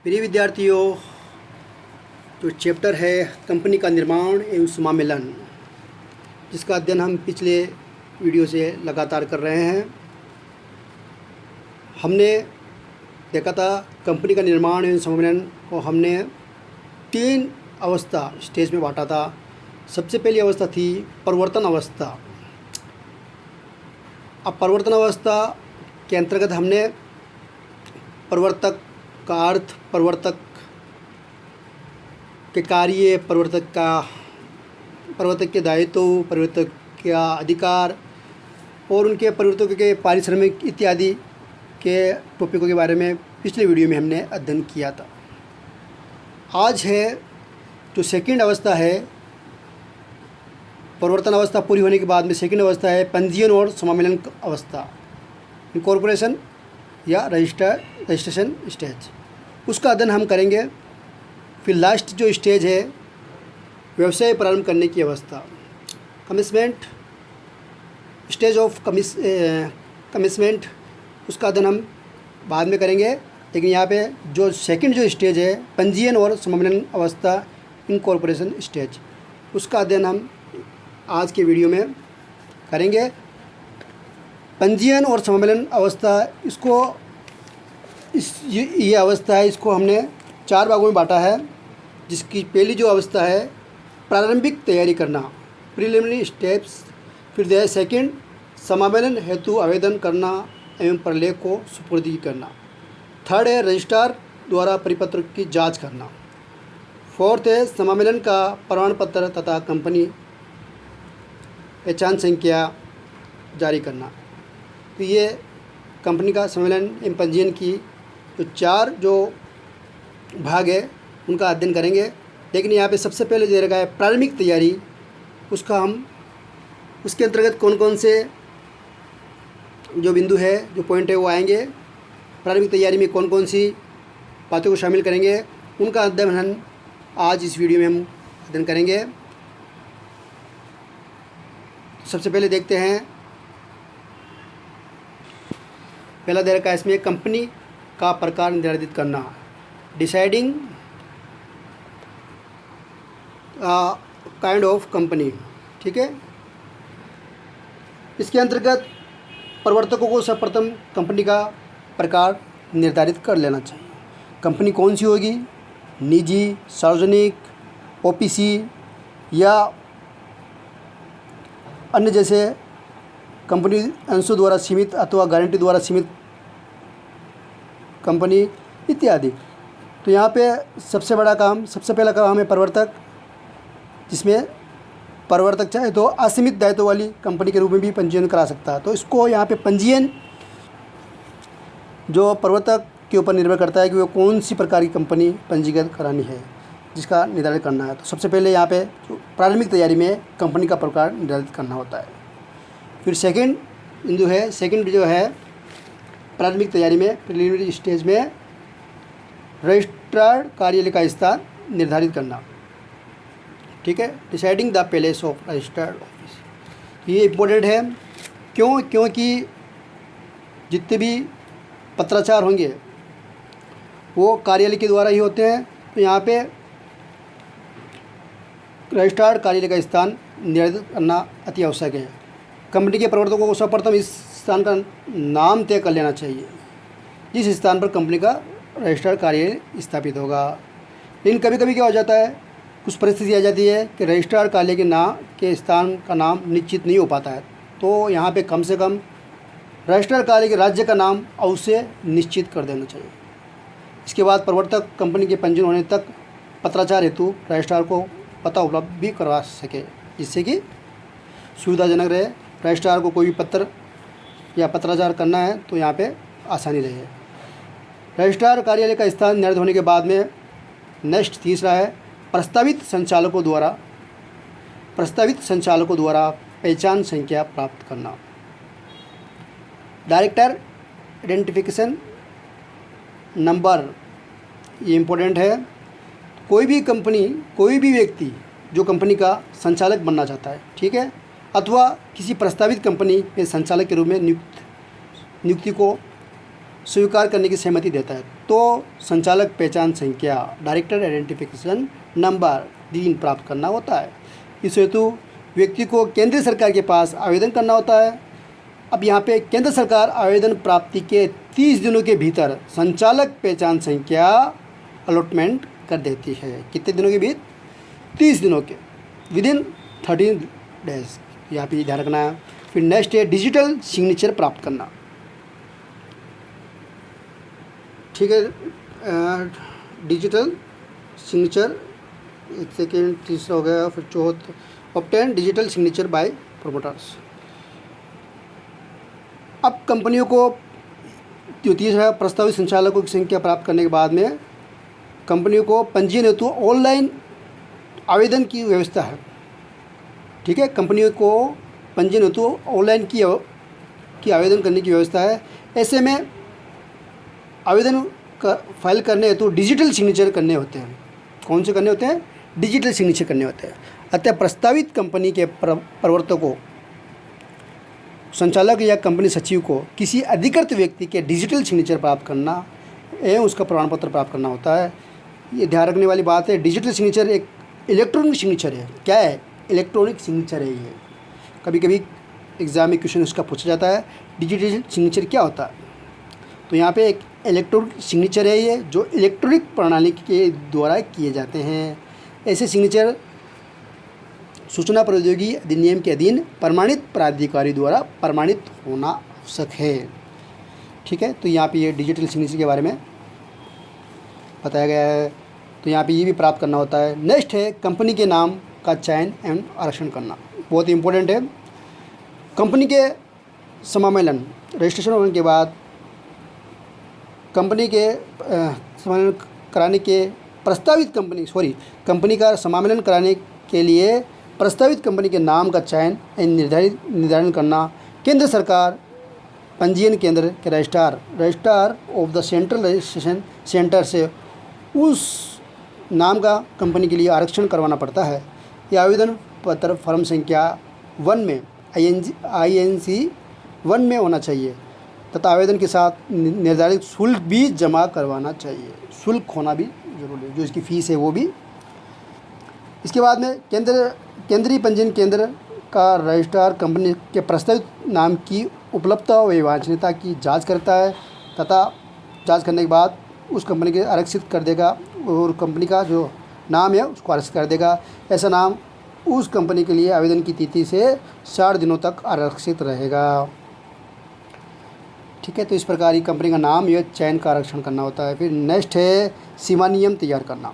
प्रिय विद्यार्थियों, जो चैप्टर है कंपनी का निर्माण एवं समामेलन, जिसका अध्ययन हम पिछले वीडियो से लगातार कर रहे हैं। हमने देखा था कंपनी का निर्माण एवं समामेलन को हमने 3 अवस्था स्टेज में बांटा था। सबसे पहली अवस्था थी परिवर्तन अवस्था। अब परिवर्तन अवस्था के अंतर्गत हमने परिवर्तक का अर्थ, परिवर्तक के कार्य, परिवर्तक के दायित्व, परिवर्तक का अधिकार और उनके परिवर्तकों के पारिश्रमिक इत्यादि के टॉपिकों के बारे में पिछले वीडियो में हमने अध्ययन किया था। आज है जो सेकंड अवस्था है, परिवर्तन अवस्था पूरी होने के बाद में सेकंड अवस्था है पंजीयन और समामेलन अवस्था, इनकॉर्पोरेशन या रजिस्ट्रेशन स्टेज। उसका अध्ययन हम करेंगे। फिर लास्ट जो स्टेज है व्यवसाय प्रारंभ करने की अवस्था, कमिसमेंट, स्टेज ऑफ कमिसमेंट, उसका अध्ययन हम बाद में करेंगे। लेकिन यहाँ पे जो सेकंड जो स्टेज है पंजीयन और समामेलन अवस्था, इनकॉर्पोरेशन स्टेज, उसका अध्ययन हम आज के वीडियो में करेंगे। पंजीयन और समामेलन अवस्था, ये अवस्था है, इसको हमने 4 भागों में बांटा है। जिसकी पहली जो अवस्था है प्रारंभिक तैयारी करना, प्रिलिमिनरी स्टेप्स। फिर है सेकंड समामेलन हेतु आवेदन करना एवं प्रलेख को सुपुर्द करना। थर्ड है रजिस्ट्रार द्वारा परिपत्र की जांच करना। फोर्थ है समामेलन का प्रमाण पत्र तथा कंपनी पहचान संख्या जारी करना। तो ये कंपनी का सम्मेलन एवं पंजीयन की तो 4 जो भाग है उनका अध्ययन करेंगे। लेकिन यहाँ पे सबसे पहले दे रखा है प्रारंभिक तैयारी। उसका हम उसके अंतर्गत कौन कौन से जो बिंदु है, जो पॉइंट है वो आएंगे। प्रारंभिक तैयारी में कौन कौन सी बातों को शामिल करेंगे, उनका अध्ययन हम आज इस वीडियो में हम अध्ययन करेंगे। सबसे पहले देखते हैं, पहला दे रखा है इसमें कंपनी का प्रकार निर्धारित करना, डिसाइडिंग काइंड ऑफ कंपनी। ठीक है, इसके अंतर्गत प्रवर्तकों को सर्वप्रथम कंपनी का प्रकार निर्धारित कर लेना चाहिए। कंपनी कौन सी होगी, निजी, सार्वजनिक, ओपीसी या अन्य जैसे कंपनी अंशों द्वारा सीमित अथवा गारंटी द्वारा सीमित कंपनी इत्यादि। तो यहाँ पे सबसे पहला काम है प्रवर्तक, जिसमें प्रवर्तक चाहे तो असीमित दायित्व वाली कंपनी के रूप में भी पंजीयन करा सकता है। तो इसको यहाँ पे पंजीयन जो प्रवर्तक के ऊपर निर्भर करता है कि वो कौन सी प्रकार की कंपनी पंजीकृत करानी है, जिसका निर्धारित करना है। तो सबसे पहले यहाँ पे जो प्रारंभिक तैयारी में कंपनी का प्रकार निर्धारित करना होता है। फिर सेकंड बिंदु है, सेकंड जो है प्रारंभिक तैयारी में प्रिलिमिनरी स्टेज में रजिस्ट्रार कार्यालय का स्थान निर्धारित करना। ठीक है, deciding the place of registered office. ये इम्पोर्टेंट है। क्योंकि जितने भी पत्राचार होंगे वो कार्यालय के द्वारा ही होते हैं। तो यहाँ पे रजिस्ट्रार कार्यालय का स्थान निर्धारित करना अति आवश्यक है। कंपनी के प्रवर्तकों को सर्वप्रथम इस स्थान का नाम तय कर लेना चाहिए जिस स्थान पर कंपनी का रजिस्ट्रार कार्यालय स्थापित होगा। लेकिन कभी कभी क्या हो जाता है, कुछ परिस्थिति आ जाती है कि रजिस्ट्रार कार्यालय के स्थान का नाम निश्चित नहीं हो पाता है। तो यहाँ पे कम से कम रजिस्ट्रार कार्यालय के राज्य का नाम अवश्य निश्चित कर देना चाहिए। इसके बाद प्रवर्तक कंपनी के पंजीयन होने तक पत्राचार हेतु रजिस्ट्रार को पता उपलब्ध भी करवा सके, जिससे कि सुविधाजनक रहे। रजिस्ट्रार को कोई भी पत्र या पत्राचार करना है तो यहाँ पे आसानी रहे। रजिस्ट्रार कार्यालय का स्थान निर्धारित होने के बाद में नेक्स्ट तीसरा है प्रस्तावित संचालकों द्वारा पहचान संख्या प्राप्त करना, डायरेक्टर आइडेंटिफिकेशन नंबर। ये इम्पोर्टेंट है। कोई भी व्यक्ति जो कंपनी का संचालक बनना चाहता है, ठीक है, अथवा किसी प्रस्तावित कंपनी में संचालक के रूप में नियुक्ति को स्वीकार करने की सहमति देता है, तो संचालक पहचान संख्या डायरेक्टर आइडेंटिफिकेशन नंबर 3 प्राप्त करना होता है। इस हेतु व्यक्ति को केंद्र सरकार के पास आवेदन करना होता है। अब यहाँ पे केंद्र सरकार आवेदन प्राप्ति के 30 दिनों के भीतर संचालक पहचान संख्या अलॉटमेंट कर देती है। कितने दिनों के भीतर? 30 दिनों के, विदिन 13 डेज, यहाँ पे ध्यान रखना है। फिर नेक्स्ट है डिजिटल सिग्नेचर प्राप्त करना। ठीक है, डिजिटल सिग्नेचर, एक सेकेंड, तीसरा हो गया, फिर चौथा obtain digital signature bye promoters. अब कंपनियों को तीसरा प्रस्तावित संचालकों की संख्या प्राप्त करने के बाद में कंपनियों को पंजीयन हेतु ऑनलाइन आवेदन की व्यवस्था है। ठीक है, कंपनियों को पंजीयन हेतु ऑनलाइन की आवेदन करने की व्यवस्था है। ऐसे में आवेदन फाइल करने हेतु डिजिटल सिग्नेचर करने होते हैं। कौन से करने होते हैं? डिजिटल सिग्नेचर करने होते हैं। अतः प्रस्तावित कंपनी के प्रवर्तकों, संचालक या कंपनी सचिव को किसी अधिकृत व्यक्ति के डिजिटल सिग्नेचर प्राप्त करना एवं उसका प्रमाण पत्र प्राप्त करना होता है। ये ध्यान रखने वाली बात है, डिजिटल सिग्नेचर एक इलेक्ट्रॉनिक सिग्नेचर है। क्या है? इलेक्ट्रॉनिक सिग्नेचर है ये। कभी कभी एग्ज़ाम में क्वेश्चन उसका पूछा जाता है, डिजिटल सिग्नेचर क्या होता है? तो यहाँ पे एक इलेक्ट्रॉनिक सिग्नेचर है ये, जो इलेक्ट्रॉनिक प्रणाली के द्वारा किए जाते हैं। ऐसे सिग्नेचर सूचना प्रौद्योगिकी अधिनियम के अधीन प्रमाणित प्राधिकारी द्वारा प्रमाणित होना आवश्यक है। ठीक है, तो यहाँ पे ये डिजिटल सिग्नेचर के बारे में बताया गया है। तो यहाँ पे ये भी प्राप्त करना होता है। नेक्स्ट है कंपनी के नाम का चयन एवं आरक्षण करना, बहुत इंपॉर्टेंट है। कंपनी के समामेलन रजिस्ट्रेशन होने के बाद कंपनी के समामेलन कराने के प्रस्तावित कंपनी का समामेलन कराने के लिए प्रस्तावित कंपनी के नाम का चयन निर्धारण करना केंद्र सरकार पंजीयन केंद्र के registrar of the central registration centre से उस नाम का कंपनी के लिए आरक्षण करवाना पड़ता है। यह आवेदन पत्र फर्म संख्या 1 में INC 1 में होना चाहिए तथा आवेदन के साथ निर्धारित शुल्क भी जमा करवाना चाहिए। शुल्क होना भी जरूरी है, जो इसकी फ़ीस है वो भी। इसके बाद में केंद्रीय पंजीयन केंद्र का रजिस्ट्रार कंपनी के प्रस्तावित नाम की उपलब्धता व वांछनीयता की जांच करता है तथा जांच करने के बाद उस कंपनी के आरक्षित कर देगा और कंपनी का जो नाम है उसको आरक्षित कर देगा। ऐसा नाम उस कंपनी के लिए आवेदन की तिथि से 60 दिनों तक आरक्षित रहेगा। ठीक है, तो इस प्रकार ही कंपनी का नाम या चयन का आरक्षण करना होता है। फिर नेक्स्ट है सीमा नियम तैयार करना।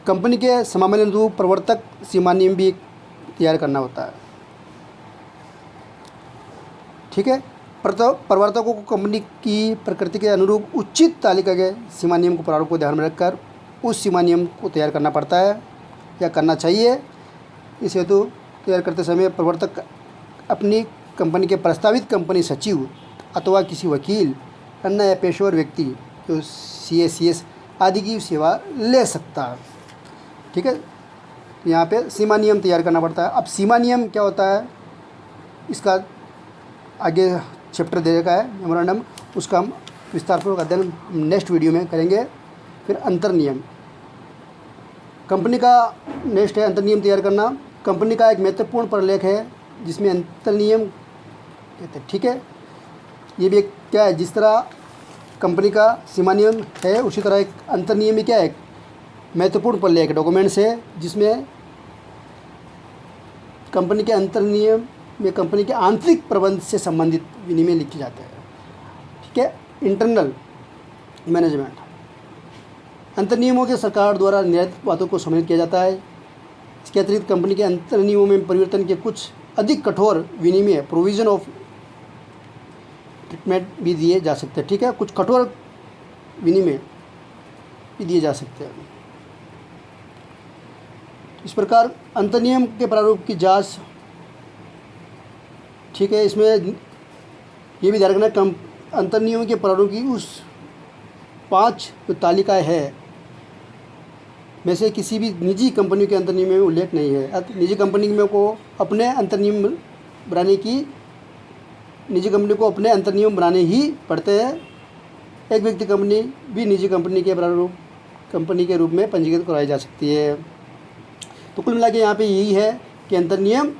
कंपनी के समामेलन हेतु प्रवर्तक सीमा नियम भी तैयार करना होता है। ठीक है, प्रवर्तकों को कंपनी की प्रकृति के अनुरूप उचित तालिका के सीमा नियम को प्रारूप को ध्यान में रखकर उस सीमा नियम को तैयार करना पड़ता है या करना चाहिए। इस हेतु तैयार करते समय प्रवर्तक अपनी कंपनी के प्रस्तावित कंपनी सचिव अथवा किसी वकील, अन्य या पेशेवर व्यक्ति जो CA/CS आदि की सेवा ले सकता है। ठीक है, यहाँ पे सीमा नियम तैयार करना पड़ता है। अब सीमा नियम क्या होता है, इसका आगे चैप्टर दे रखा है मेमोरेंडम, उसका हम विस्तारपूर्वक अध्ययन नेक्स्ट वीडियो में करेंगे। फिर अंतर नियम, कंपनी का नेक्स्ट है अंतर नियम तैयार करना। कंपनी का एक महत्वपूर्ण प्रलेख है जिसमें अंतर नियम कहते हैं। ठीक है, ये भी एक क्या है, जिस तरह कंपनी का सीमा नियम है उसी तरह एक अंतर नियम भी क्या है, महत्वपूर्ण प्रलेख डॉक्यूमेंट्स है जिसमें कंपनी के अंतर नियम में कंपनी के आंतरिक प्रबंध से संबंधित विनिमय लिखे जाते हैं। ठीक है, इंटरनल मैनेजमेंट, अंतर नियमों के सरकार द्वारा निर्धारित बातों को सम्मिलित किया जाता है। इसके अतिरिक्त कंपनी के अंतर नियमों में परिवर्तन के कुछ अधिक कठोर विनिमय प्रोविजन ऑफ ट्रीटमेंट भी दिए जा सकते हैं। ठीक है, कुछ कठोर विनिमय भी दिए जा सकते हैं। इस प्रकार अंतर नियम के प्रारूप की जांच। ठीक है, इसमें ये भी ध्यान रखना अंतर नियमों के प्रारूप की उस 5 जो तालिकाएँ है में से किसी भी निजी कंपनी के अंतर नियम में उल्लेख नहीं है। निजी कंपनी में को अपने अंतर नियम बनाने की निजी कंपनी को अपने अंतर नियम बनाने ही पड़ते हैं। एक व्यक्ति कंपनी भी निजी कंपनी के प्रारूप कंपनी के रूप में पंजीकृत कराई जा सकती है। तो कुल मिला के यहाँ पे यही है कि अंतर्नियम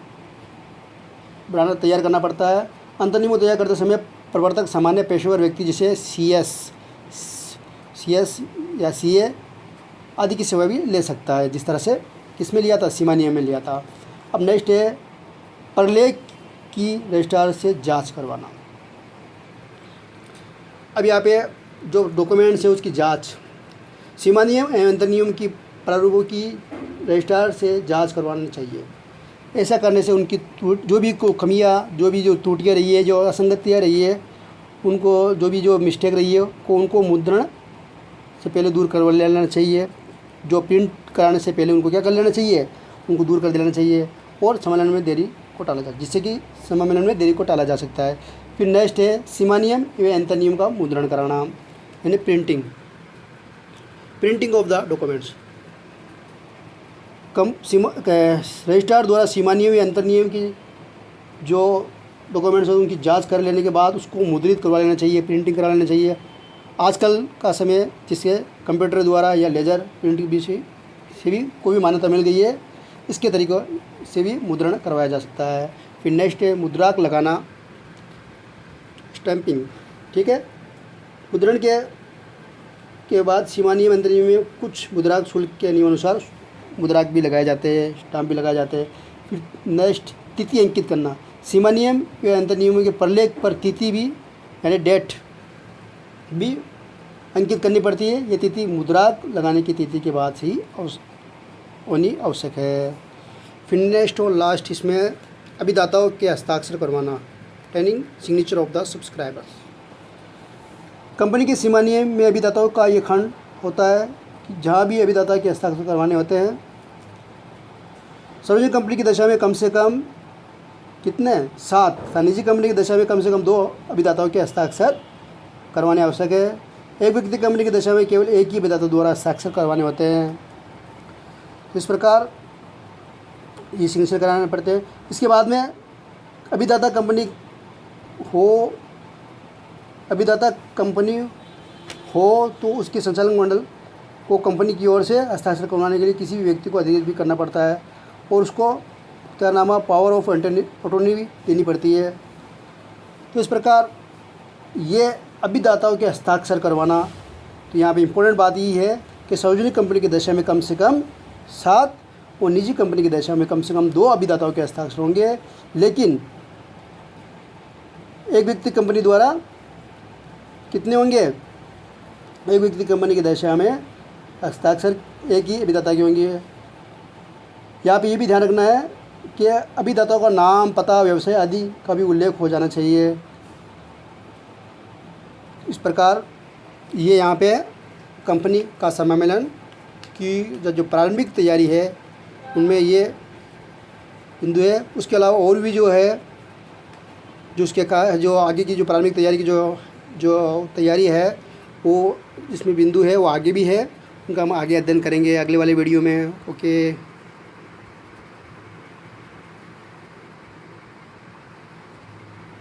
बनाना तैयार करना पड़ता है। अंतर्नियम को तैयार करते समय प्रवर्तक सामान्य पेशेवर व्यक्ति जिसे सीएस या सीए आदि की सेवा भी ले सकता है, जिस तरह से किसमें लिया था, सीमा नियम में लिया था। अब नेक्स्ट है प्रलेख की रजिस्ट्रार से जांच करवाना। अब यहाँ पे जो डॉक्यूमेंट्स है उसकी जांच सीमा नियम एवं अंतर्नियम की प्रारूपों की रजिस्ट्रार से जांच करवानी चाहिए। ऐसा करने से उनकी जो भी खमियाँ, जो त्रुटियाँ रही है, जो असंगतियाँ रही है, उनको जो मिस्टेक रही है को उनको मुद्रण से पहले दूर करवा लेना चाहिए। जो प्रिंट कराने से पहले उनको क्या कर लेना चाहिए, उनको दूर कर देना चाहिए और समाधान में देरी को टाला जा, जिससे कि समाधान में देरी को टाला जा सकता है। फिर नेक्स्ट है सीमा नियम एवं अंतर्नियम का मुद्रण कराना, यानी printing of the documents. Registrar द्वारा सीमा नियम या अंतर्नियम की जो डॉक्यूमेंट्स हैं उनकी जांच कर लेने के बाद उसको मुद्रित करवा लेना चाहिए, प्रिंटिंग करा लेना चाहिए। आजकल का समय जिसके कंप्यूटर द्वारा या लेज़र प्रिंटिंग भी से भी कोई भी मान्यता मिल गई है, इसके तरीक़ों से भी मुद्रण करवाया जा सकता है। फिर नेक्स्ट है मुद्राक लगाना, स्टैंपिंग। ठीक है, मुद्रण के बाद सीमा नियम अंतर्नियम में कुछ मुद्राक शुल्क के नियमानुसार मुद्राक भी लगाए जाते हैं, स्टाम्प भी लगाए जाते हैं। फिर नेक्स्ट तिथि अंकित करना। सीमा नियम या अंतर्नियमों के प्रलेख पर तिथि भी यानी डेट भी अंकित करनी पड़ती है। ये तिथि मुद्राक लगाने की तिथि के बाद ही होनी आवश्यक है। फिर नेक्स्ट और लास्ट इसमें अभिदाताओं के हस्ताक्षर करवाना, training signature of the subscribers. Company के सीमा नियम में अभिदाताओं का ये खंड होता है कि जहाँ भी अभिदाता के हस्ताक्षर करवाने होते हैं, सार्वजनिक कंपनी की दशा में कम से कम कितने 7, निजी कंपनी की दशा में कम से कम 2 अभिदाताओं के हस्ताक्षर करवाने आवश्यक है। एक व्यक्ति कंपनी की दशा में केवल एक ही अभिदाता द्वारा हस्ताक्षर करवाने होते हैं। इस प्रकार ये सिग्नेचर कराने पड़ते हैं। इसके बाद में अभिदाता कंपनी हो तो उसके संचालक मंडल को कंपनी की ओर से हस्ताक्षर करवाने के लिए किसी भी व्यक्ति को अधिकृत भी करना पड़ता है और उसको इख्तियारनामा पावर ऑफ अटॉर्नी भी देनी पड़ती है। तो इस प्रकार ये अभिदाताओं के हस्ताक्षर करवाना। तो यहाँ पे इम्पोर्टेंट बात यही है कि सार्वजनिक कंपनी की दशा में कम से कम 7 और निजी कंपनी की दशा में कम से कम 2 अभिदाताओं के हस्ताक्षर होंगे। लेकिन एक व्यक्ति कंपनी द्वारा कितने होंगे, एक व्यक्ति कंपनी की दशा में हस्ताक्षर एक ही अभिदाता के होंगे। यहाँ पे ये भी ध्यान रखना है कि अभिदाताओं का नाम, पता, व्यवसाय आदि का भी उल्लेख हो जाना चाहिए। इस प्रकार ये यहाँ पे कंपनी का सम्मेलन की जो प्रारंभिक तैयारी है उनमें ये बिंदु है। उसके अलावा और भी जो है जो आगे की जो प्रारंभिक तैयारी की जो तैयारी है वो इसमें बिंदु है वो आगे भी है, उनका हम आगे अध्ययन करेंगे अगले वाले वीडियो में। ओके।